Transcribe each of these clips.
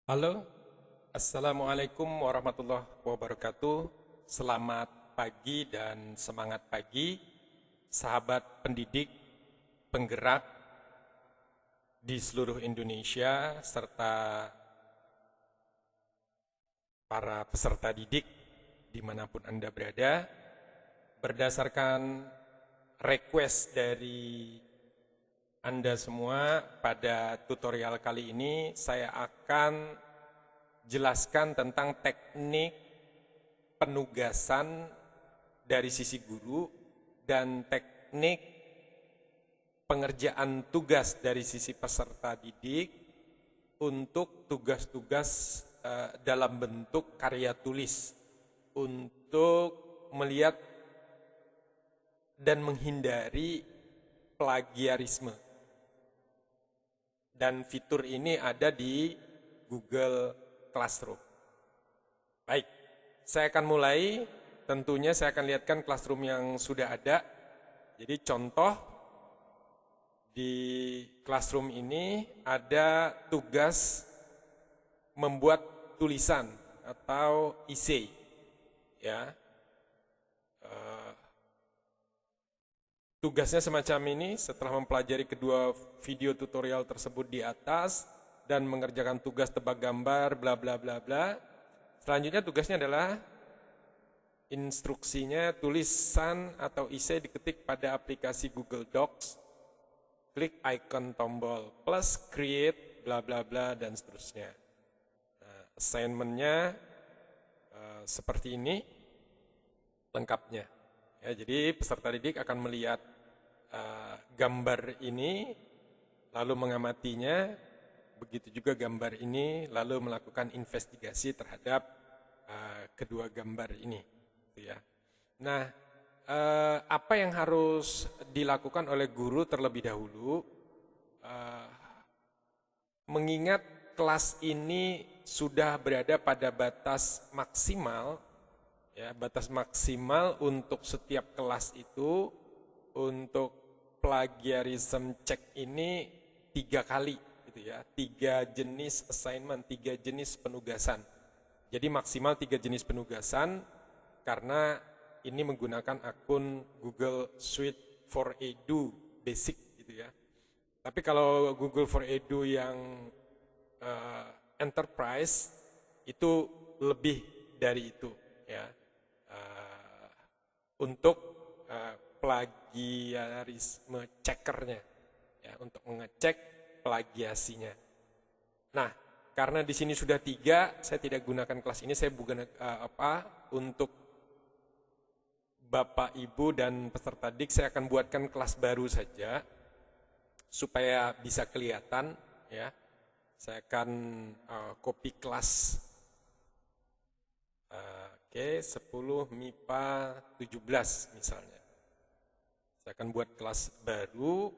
Halo, Assalamualaikum warahmatullahi wabarakatuh. Selamat pagi dan semangat pagi, sahabat pendidik, penggerak di seluruh Indonesia, serta para peserta didik dimanapun Anda berada. Berdasarkan request dari Anda semua, pada tutorial kali ini saya akan jelaskan tentang teknik penugasan dari sisi guru dan teknik pengerjaan tugas dari sisi peserta didik untuk tugas-tugas dalam bentuk karya tulis untuk melihat dan menghindari plagiarisme. Dan fitur ini ada di Google Classroom. Baik, saya akan mulai. Tentunya saya akan lihatkan Classroom yang sudah ada. Jadi contoh di Classroom ini ada tugas membuat tulisan atau essay, ya. Tugasnya semacam ini. Setelah mempelajari kedua video tutorial tersebut di atas dan mengerjakan tugas tebak gambar bla bla bla bla, selanjutnya tugasnya adalah instruksinya tulisan atau essay diketik pada aplikasi Google Docs, klik icon tombol plus, create bla bla bla dan seterusnya. Nah, assignment-nya seperti ini lengkapnya. Ya, jadi peserta didik akan melihat gambar ini, lalu mengamatinya, begitu juga gambar ini, lalu melakukan investigasi terhadap kedua gambar ini. Ya. Nah, apa yang harus dilakukan oleh guru terlebih dahulu? Mengingat kelas ini sudah berada pada batas maksimal, ya, batas maksimal untuk setiap kelas itu, untuk plagiarism check ini 3 kali, gitu ya, 3 jenis assignment, 3 jenis penugasan. Jadi maksimal 3 jenis penugasan karena ini menggunakan akun Google Suite for Edu Basic, gitu ya. Tapi kalau Google for Edu yang Enterprise itu lebih dari itu, ya. Untuk plagiarisme checkernya, ya, untuk mengecek plagiasinya. Nah, karena di sini sudah 3, saya tidak gunakan kelas ini. Saya bukan untuk Bapak, Ibu, dan peserta didik, saya akan buatkan kelas baru saja supaya bisa kelihatan, ya. Saya akan copy kelas. Oke, 10 MIPA 17 misalnya. Saya akan buat kelas baru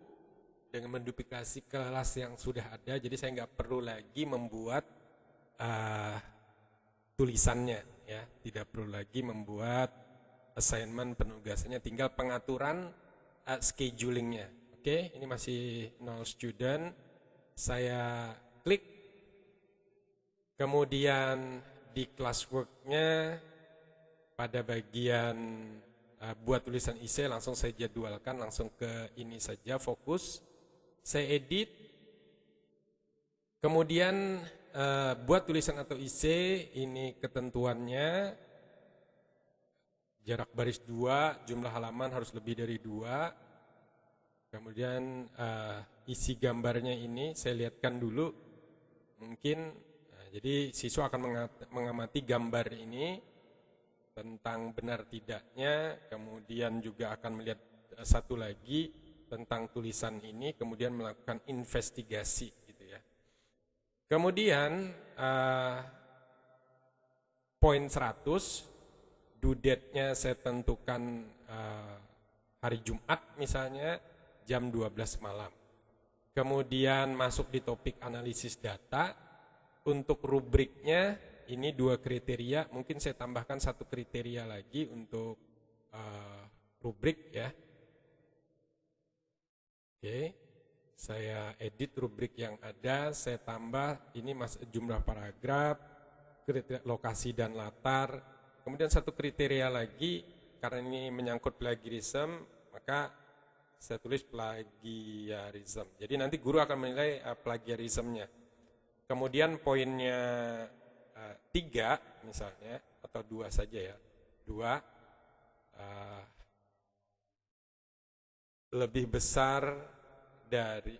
dengan menduplikasi kelas yang sudah ada, jadi saya nggak perlu lagi membuat tulisannya, ya, tidak perlu lagi membuat assignment penugasannya, tinggal pengaturan schedulingnya. Oke, ini masih 0 student, saya klik, kemudian di classwork-nya pada bagian buat tulisan essay langsung saya jadwalkan, langsung ke ini saja, fokus, saya edit, kemudian buat tulisan atau essay, ini ketentuannya, jarak baris 2, jumlah halaman harus lebih dari 2, kemudian isi gambarnya ini saya lihatkan dulu, mungkin, jadi siswa akan mengamati gambar ini, tentang benar tidaknya, kemudian juga akan melihat satu lagi tentang tulisan ini, kemudian melakukan investigasi, gitu ya. Kemudian poin 100, due date-nya saya tentukan hari Jumat misalnya jam 12 malam. Kemudian masuk di topik analisis data. Untuk rubriknya ini 2 kriteria, mungkin saya tambahkan 1 kriteria lagi untuk rubrik, ya. Oke, Saya edit rubrik yang ada, saya tambah ini jumlah paragraf, lokasi dan latar. Kemudian satu kriteria lagi, karena ini menyangkut plagiarism, maka saya tulis plagiarism. Jadi nanti guru akan menilai plagiarismnya. Kemudian poinnya 3 misalnya, atau 2 saja ya. 2, lebih besar dari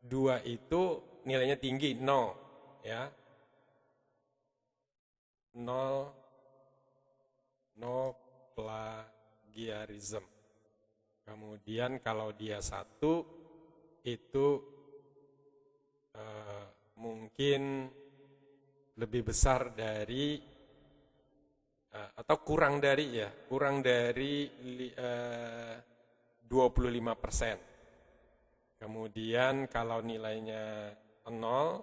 2 itu nilainya tinggi, 0 ya. 0 plagiarism. Kemudian kalau dia 1 itu mungkin lebih besar dari atau kurang dari 25%. Kemudian kalau nilainya 0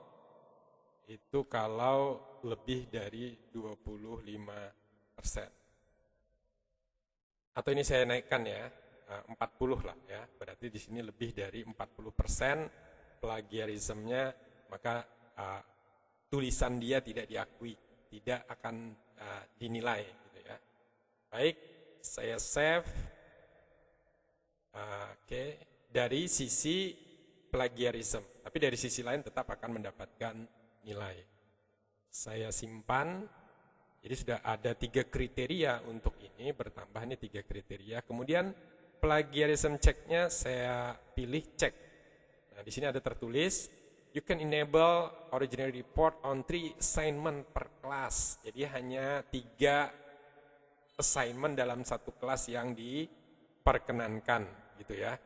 itu kalau lebih dari 25%. Atau ini saya naikkan ya, 40 lah ya. Berarti di sini lebih dari 40% plagiarismnya, maka tulisan dia tidak diakui, tidak akan dinilai gitu ya. Baik, saya save. Oke. Dari sisi plagiarism, tapi dari sisi lain tetap akan mendapatkan nilai. Saya simpan, jadi sudah ada 3 kriteria untuk ini, bertambah ini 3 kriteria. Kemudian plagiarism check-nya saya pilih cek. Nah, di sini ada tertulis, you can enable original report on 3 assignment per class. Jadi hanya 3 assignment dalam satu kelas yang diperkenankan, gitu ya.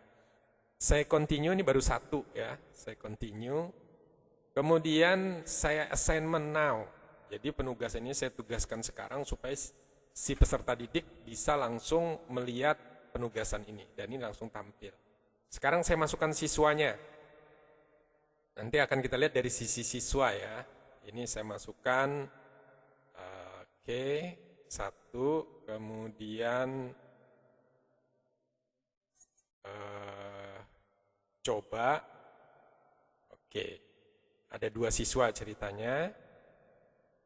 Saya continue, ini baru 1 ya, saya continue. Kemudian saya assignment now. Jadi penugasan ini saya tugaskan sekarang supaya si peserta didik bisa langsung melihat penugasan ini. Dan ini langsung tampil. Sekarang saya masukkan siswanya. Nanti akan kita lihat dari sisi siswa ya. Ini saya masukkan, oke, 1, kemudian coba, oke, ada 2 siswa ceritanya,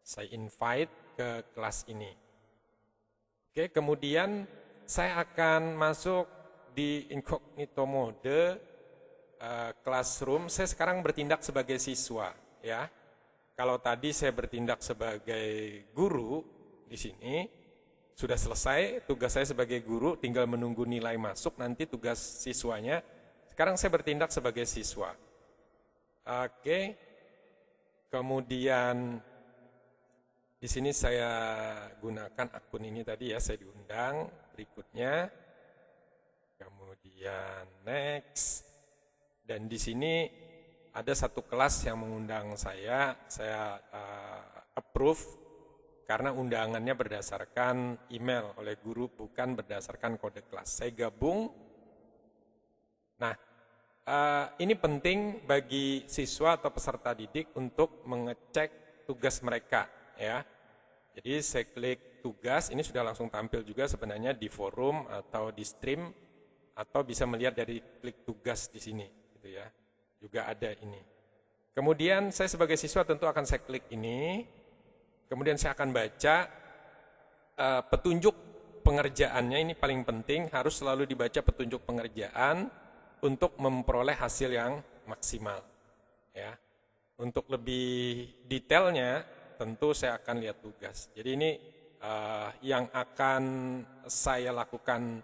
saya invite ke kelas ini. Oke, kemudian saya akan masuk di incognito mode classroom. Saya sekarang bertindak sebagai siswa, ya. Kalau tadi saya bertindak sebagai guru di sini, sudah selesai tugas saya sebagai guru, tinggal menunggu nilai masuk, nanti tugas siswanya. Sekarang saya bertindak sebagai siswa. Oke. Kemudian di sini saya gunakan akun ini tadi ya, saya diundang. Berikutnya, kemudian next. Dan di sini ada satu kelas yang mengundang saya approve karena undangannya berdasarkan email oleh guru, bukan berdasarkan kode kelas. Saya gabung. Nah, ini penting bagi siswa atau peserta didik untuk mengecek tugas mereka, ya. Jadi saya klik tugas, ini sudah langsung tampil juga sebenarnya di forum atau di stream, atau bisa melihat dari klik tugas di sini, gitu ya. Juga ada ini. Kemudian saya sebagai siswa tentu akan saya klik ini, kemudian saya akan baca petunjuk pengerjaannya. Ini paling penting, harus selalu dibaca petunjuk pengerjaan untuk memperoleh hasil yang maksimal. Ya. Untuk lebih detailnya, tentu saya akan lihat tugas. Jadi ini yang akan saya lakukan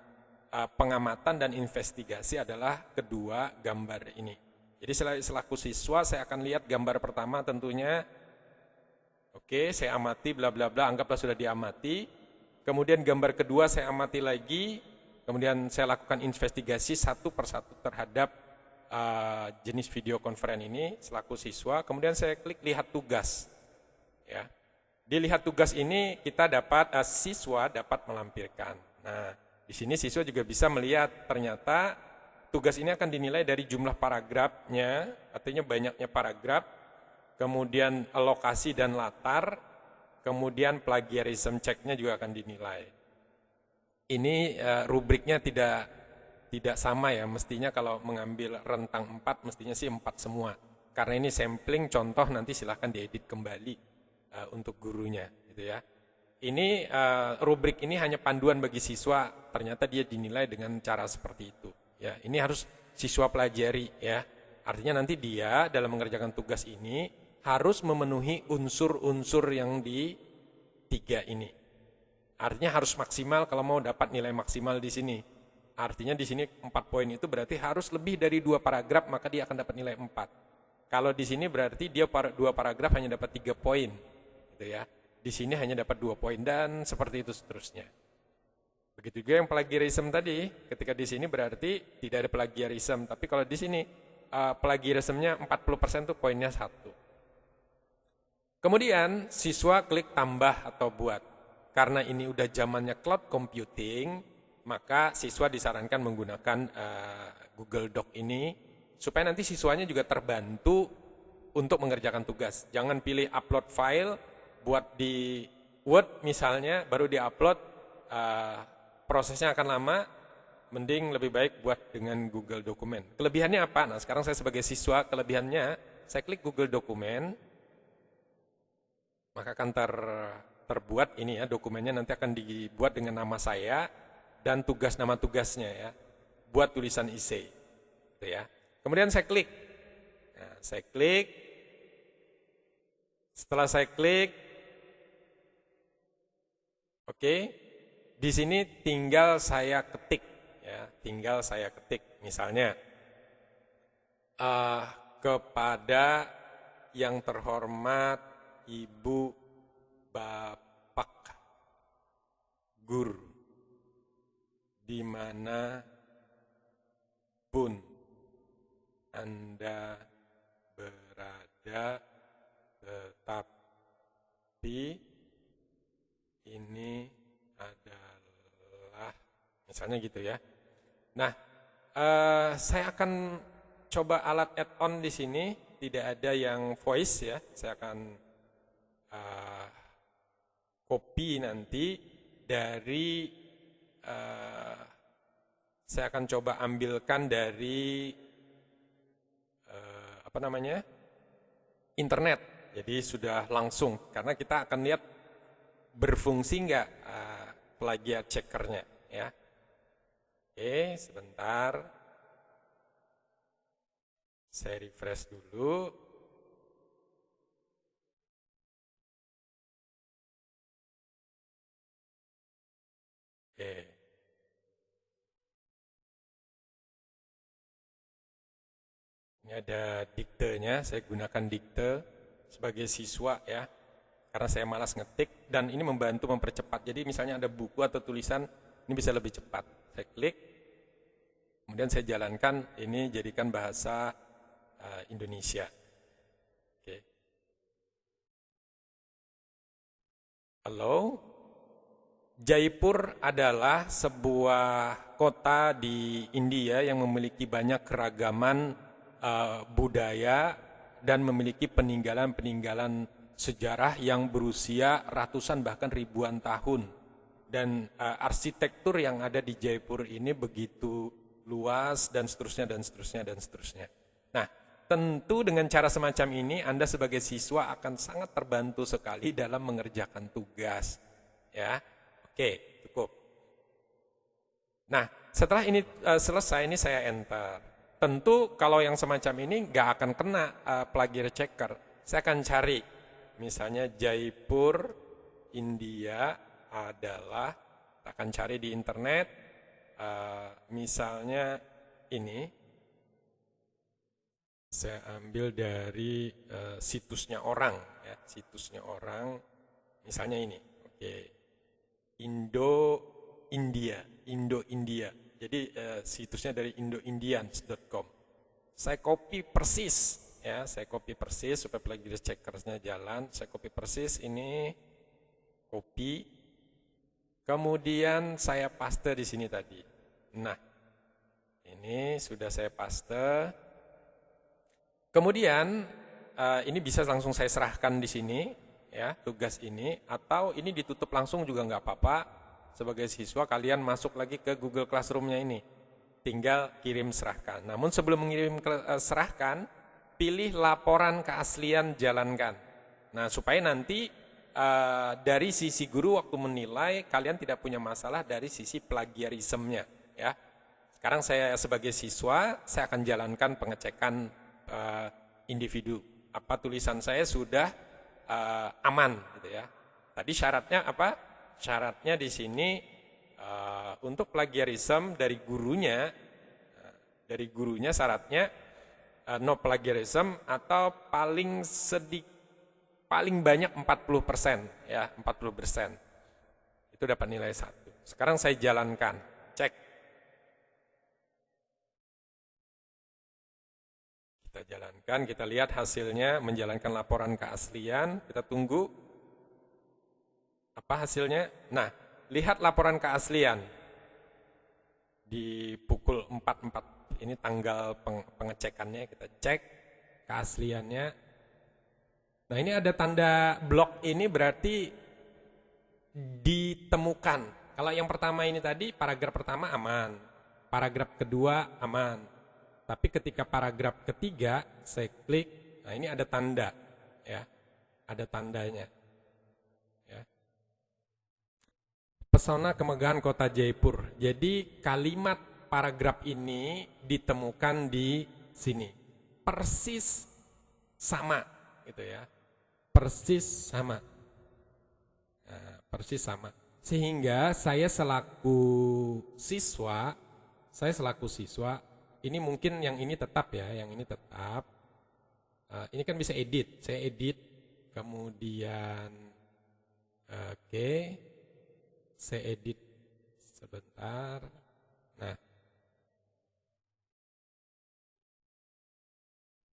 pengamatan dan investigasi adalah kedua gambar ini. Jadi selaku siswa saya akan lihat gambar pertama tentunya, oke, saya amati bla bla bla, anggaplah sudah diamati. Kemudian gambar kedua saya amati lagi, kemudian saya lakukan investigasi satu persatu terhadap jenis video conference ini selaku siswa. Kemudian saya klik lihat tugas. Ya. Di lihat tugas ini kita dapat siswa dapat melampirkan. Nah, di sini siswa juga bisa melihat ternyata tugas ini akan dinilai dari jumlah paragrafnya, artinya banyaknya paragraf, kemudian lokasi dan latar, kemudian plagiarism check-nya juga akan dinilai. Ini rubriknya tidak tidak sama ya, mestinya kalau mengambil rentang 4 mestinya sih 4 semua. Karena ini sampling contoh, nanti silahkan diedit kembali untuk gurunya gitu ya. Ini rubrik ini hanya panduan bagi siswa, ternyata dia dinilai dengan cara seperti itu. Ya, ini harus siswa pelajari ya. Artinya nanti dia dalam mengerjakan tugas ini harus memenuhi unsur-unsur yang di 3 ini. Artinya harus maksimal kalau mau dapat nilai maksimal di sini. Artinya di sini 4 poin itu berarti harus lebih dari 2 paragraf, maka dia akan dapat nilai 4. Kalau di sini berarti dia 2 paragraf hanya dapat 3 poin. Gitu ya. Di sini hanya dapat 2 poin dan seperti itu seterusnya. Begitu juga yang plagiarism tadi, ketika di sini berarti tidak ada plagiarism, tapi kalau di sini plagiarismnya 40% itu poinnya 1. Kemudian siswa klik tambah atau buat. Karena ini udah zamannya cloud computing, maka siswa disarankan menggunakan Google Doc ini supaya nanti siswanya juga terbantu untuk mengerjakan tugas. Jangan pilih upload file, buat di Word misalnya, baru di-upload, prosesnya akan lama, mending lebih baik buat dengan Google Dokumen. Kelebihannya apa? Nah, sekarang saya sebagai siswa, kelebihannya, saya klik Google Dokumen, maka akan terbuat ini ya, dokumennya nanti akan dibuat dengan nama saya, dan nama tugasnya ya, buat tulisan essay. Gitu ya. Kemudian saya klik. Nah, saya klik. Setelah saya klik, oke, di sini tinggal saya ketik, ya, tinggal saya ketik. Misalnya kepada yang terhormat Ibu Bapak Guru, dimana pun Anda berada, tetapi ini adalah, misalnya gitu ya. Nah, saya akan coba alat add-on di sini, tidak ada yang voice ya. Saya akan copy nanti dari, saya akan coba ambilkan dari internet. Jadi sudah langsung, karena kita akan lihat berfungsi nggak plagiat checkernya ya. Oke, sebentar. Saya refresh dulu. Oke. Ini ada diktenya, saya gunakan dikte sebagai siswa ya. Karena saya malas ngetik dan ini membantu mempercepat. Jadi misalnya ada buku atau tulisan, ini bisa lebih cepat. Saya klik, kemudian saya jalankan, ini jadikan bahasa Indonesia. Oke. Halo. Jaipur adalah sebuah kota di India yang memiliki banyak keragaman budaya dan memiliki peninggalan-peninggalan sejarah yang berusia ratusan bahkan ribuan tahun. Dan arsitektur yang ada di Jaipur ini begitu luas dan seterusnya dan seterusnya dan seterusnya. Nah, tentu dengan cara semacam ini Anda sebagai siswa akan sangat terbantu sekali dalam mengerjakan tugas. Ya. Oke, cukup. Nah, setelah ini selesai, ini saya enter. Tentu kalau yang semacam ini nggak akan kena plagiar checker. Saya akan cari, misalnya Jaipur, India adalah, akan cari di internet, misalnya ini, saya ambil dari situsnya orang, ya, situsnya orang, misalnya ini, oke. Indo-India. Jadi situsnya dari indoindians.com. Saya copy persis, ya, saya copy persis supaya plagiaris checkersnya jalan. Saya copy persis ini, copy. Kemudian saya paste di sini tadi. Nah, ini sudah saya paste. Kemudian ini bisa langsung saya serahkan di sini. Ya, tugas ini, atau ini ditutup langsung juga nggak apa-apa. Sebagai siswa kalian masuk lagi ke Google Classroom-nya ini, tinggal kirim serahkan. Namun sebelum mengirim serahkan, pilih laporan keaslian jalankan. Nah, supaya nanti dari sisi guru waktu menilai kalian tidak punya masalah dari sisi plagiarismenya, ya. Sekarang saya sebagai siswa, saya akan jalankan pengecekan individu. Apa tulisan saya sudah aman, gitu ya. Tadi syaratnya apa? Syaratnya di sini untuk plagiarism dari gurunya syaratnya no plagiarism atau paling banyak 40%, ya, 40%. Itu dapat nilai 1. Sekarang saya jalankan, cek. Kita jalankan, kita lihat hasilnya, menjalankan laporan keaslian, kita tunggu. Apa hasilnya? Nah, lihat laporan keaslian. Di pukul 4.4, ini tanggal pengecekannya, kita cek keasliannya. Nah, ini ada tanda blok ini berarti ditemukan. Kalau yang pertama ini tadi, paragraf pertama aman. Paragraf kedua aman. Tapi ketika paragraf ketiga, saya klik, nah ini ada tanda, ya, ada tandanya. Ya. Pesona kemegahan Kota Jaipur. Jadi kalimat paragraf ini ditemukan di sini, persis sama, gitu ya, persis sama, nah, persis sama. Sehingga saya selaku siswa, ini mungkin yang ini tetap ya, yang ini tetap. Ini kan bisa edit, saya edit, kemudian oke, saya edit sebentar. Nah,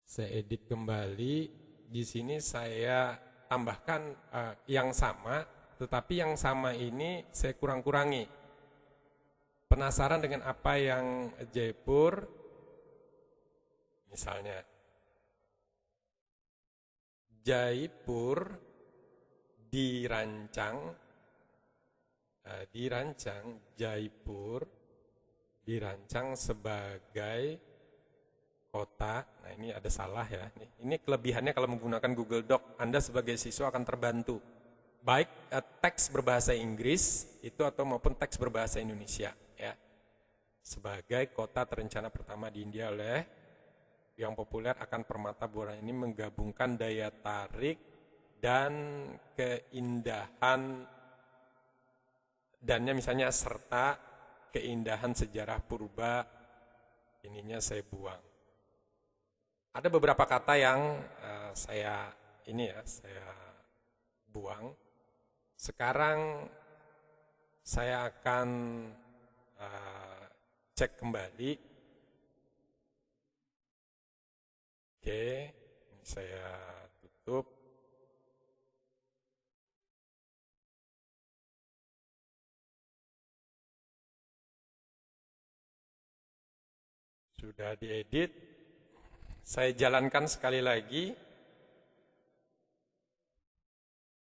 saya edit kembali. Di sini saya tambahkan yang sama, tetapi yang sama ini saya kurang-kurangi. Penasaran dengan apa yang Jaipur? Misalnya, Jaipur dirancang sebagai kota. Nah, ini ada salah ya. Ini kelebihannya kalau menggunakan Google Doc, Anda sebagai siswa akan terbantu. Baik teks berbahasa Inggris itu atau maupun teks berbahasa Indonesia, ya. Sebagai kota terencana pertama di India oleh yang populer akan permata Buana ini menggabungkan daya tarik dan keindahan dannya, misalnya serta keindahan sejarah purba. Ininya saya buang. Ada beberapa kata yang saya buang. Sekarang saya akan cek kembali. Oke, ini saya tutup. Sudah diedit. Saya jalankan sekali lagi.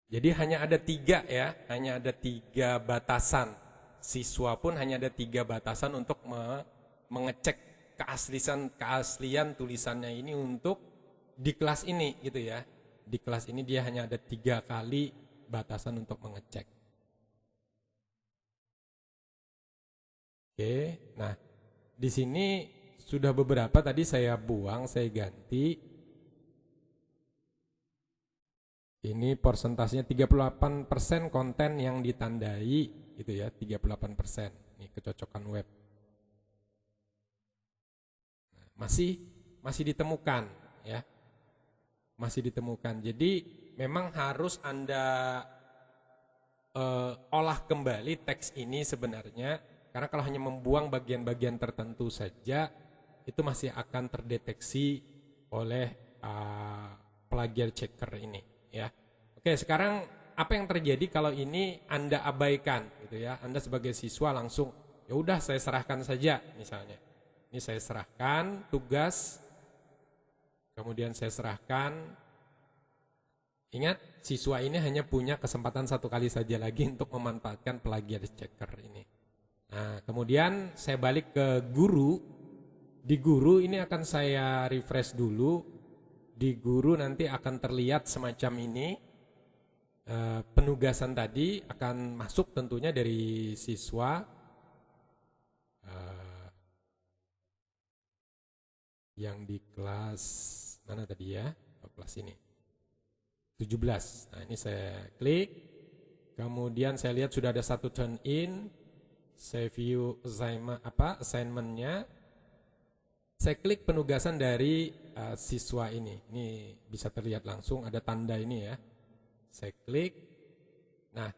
Jadi hanya ada 3 ya, hanya ada 3 batasan. Siswa pun hanya ada 3 batasan untuk mengecek keaslian tulisannya ini untuk di kelas ini, gitu ya. Di kelas ini dia hanya ada 3 kali batasan untuk mengecek. Oke, nah di sini sudah beberapa tadi saya buang, saya ganti. Ini persentasenya 38% konten yang ditandai, gitu ya, 38%. Ini kecocokan web. Masih ditemukan, ya. Masih ditemukan. Jadi memang harus Anda olah kembali teks ini sebenarnya, karena kalau hanya membuang bagian-bagian tertentu saja, itu masih akan terdeteksi oleh plagiar checker ini, ya. Oke, sekarang apa yang terjadi kalau ini Anda abaikan, gitu ya? Anda sebagai siswa langsung, ya udah saya serahkan saja, misalnya. Ini saya serahkan tugas, kemudian saya serahkan. Ingat, siswa ini hanya punya kesempatan 1 kali saja lagi untuk memanfaatkan plagiar checker ini. Nah, kemudian saya balik ke guru. Di guru ini akan saya refresh dulu. Di guru nanti akan terlihat semacam ini. Penugasan tadi akan masuk tentunya dari siswa. Yang di kelas mana tadi ya? Kelas ini 17. Nah, ini saya klik, kemudian saya lihat sudah ada satu turn in. Saya view assignment-nya. Saya klik penugasan dari siswa ini. Ini bisa terlihat langsung ada tanda ini ya. Saya klik. Nah,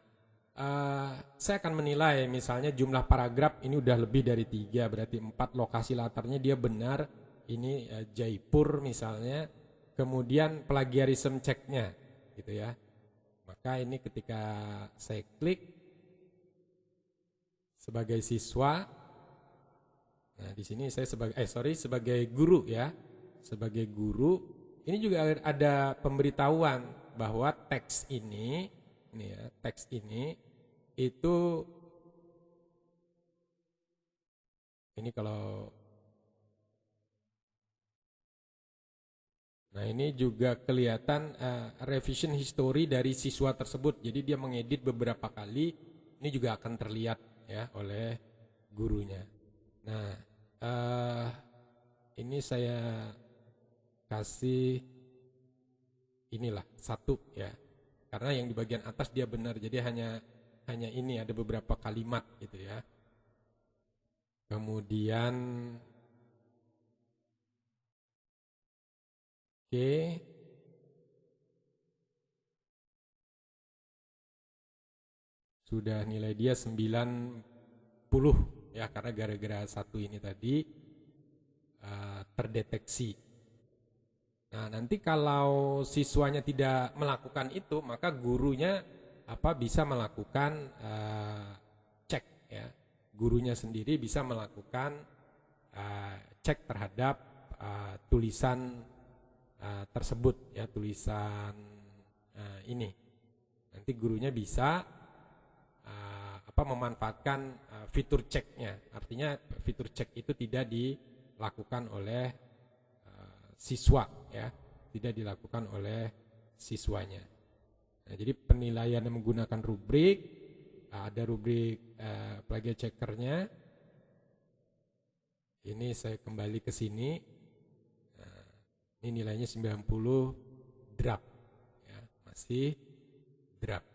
saya akan menilai misalnya jumlah paragraf ini udah lebih dari 3, berarti 4 lokasi latarnya dia benar. Ini Jaipur misalnya. Kemudian plagiarism checknya gitu ya. Maka ini ketika saya klik sebagai siswa, nah di sini saya sebagai guru ya. Sebagai guru, ini juga ada pemberitahuan bahwa teks ini ya, teks ini itu ini kalau nah ini juga kelihatan revision history dari siswa tersebut. Jadi dia mengedit beberapa kali, ini juga akan terlihat ya oleh gurunya. Nah, ini saya kasih inilah 1 ya. Karena yang di bagian atas dia benar, jadi hanya ini ada beberapa kalimat gitu ya. Kemudian sudah nilai dia 90 ya, karena gara-gara 1 ini tadi terdeteksi. Nah, nanti kalau siswanya tidak melakukan itu, maka gurunya bisa melakukan cek ya. Gurunya sendiri bisa melakukan cek terhadap tulisan tersebut ya, tulisan ini. Nanti gurunya bisa memanfaatkan fitur ceknya. Artinya fitur cek itu tidak dilakukan oleh siswa ya, tidak dilakukan oleh siswanya. Nah, jadi penilaian yang menggunakan rubrik, ada rubrik plagiat checkernya. Ini saya kembali ke sini. Nah, ini nilainya 90 draft ya, masih draft.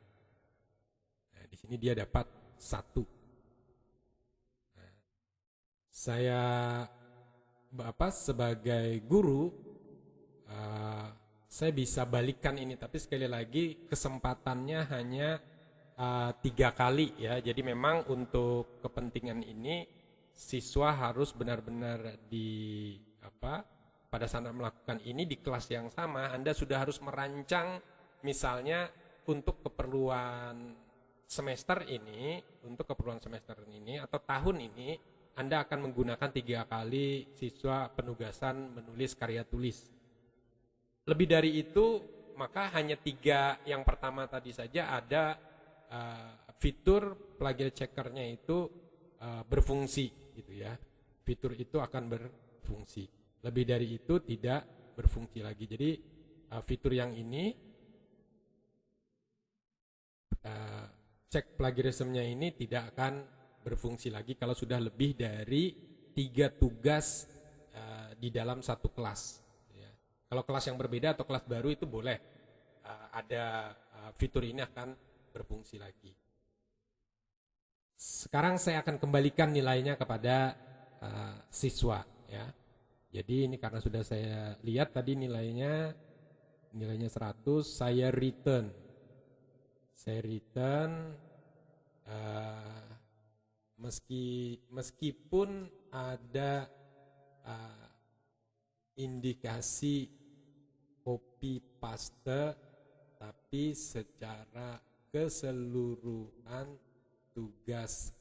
Nah, di sini dia dapat 1. Nah, saya sebagai guru saya bisa balikkan ini, tapi sekali lagi kesempatannya hanya 3 kali ya. Jadi memang untuk kepentingan ini siswa harus benar-benar pada saat melakukan ini di kelas yang sama Anda sudah harus merancang, misalnya untuk keperluan semester ini atau tahun ini Anda akan menggunakan 3 kali siswa penugasan menulis karya tulis. Lebih dari itu, maka hanya 3 yang pertama tadi saja ada fitur plagiat checkernya itu berfungsi gitu ya. Fitur itu akan berfungsi. Lebih dari itu tidak berfungsi lagi. Jadi fitur yang ini cek plagiarismnya ini tidak akan berfungsi lagi kalau sudah lebih dari 3 tugas di dalam satu kelas ya. Kalau kelas yang berbeda atau kelas baru itu boleh ada fitur ini akan berfungsi lagi. Sekarang saya akan kembalikan nilainya kepada siswa ya. Jadi ini karena sudah saya lihat tadi nilainya 100, saya return meskipun ada indikasi copy paste, tapi secara keseluruhan tugas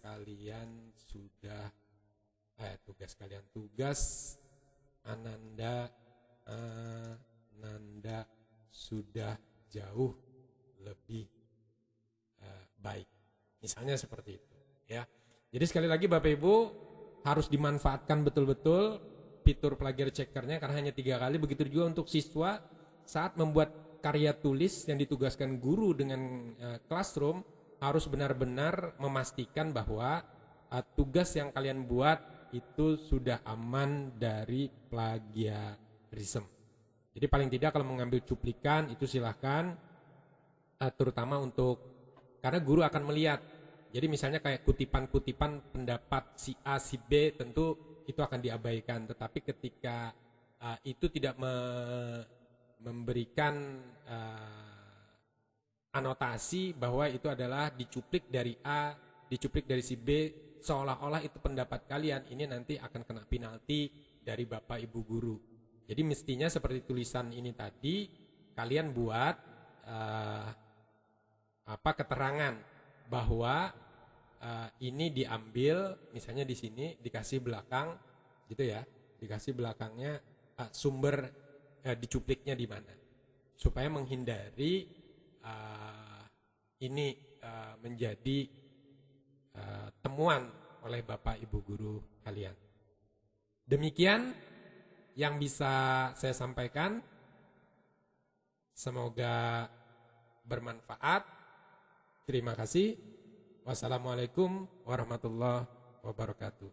Ananda sudah jauh lebih baik. Misalnya seperti itu ya. Jadi sekali lagi Bapak Ibu harus dimanfaatkan betul-betul fitur plagiar checkernya karena hanya 3 kali. Begitu juga untuk siswa saat membuat karya tulis yang ditugaskan guru dengan Classroom harus benar-benar memastikan bahwa tugas yang kalian buat itu sudah aman dari plagiarisme. Jadi paling tidak kalau mengambil cuplikan itu silahkan, terutama untuk karena guru akan melihat. Jadi misalnya kayak kutipan-kutipan pendapat si A, si B tentu itu akan diabaikan. Tetapi ketika itu tidak memberikan anotasi bahwa itu adalah dicuplik dari A, dicuplik dari si B, seolah-olah itu pendapat kalian, ini nanti akan kena penalti dari Bapak Ibu guru. Jadi mestinya seperti tulisan ini tadi, kalian buat keterangan bahwa ini diambil, misalnya di sini dikasih belakang, gitu ya, dikasih belakangnya sumber dicupliknya di mana, supaya menghindari ini menjadi temuan oleh Bapak Ibu guru kalian. Demikian yang bisa saya sampaikan. Semoga bermanfaat. Terima kasih. Wassalamualaikum warahmatullahi wabarakatuh.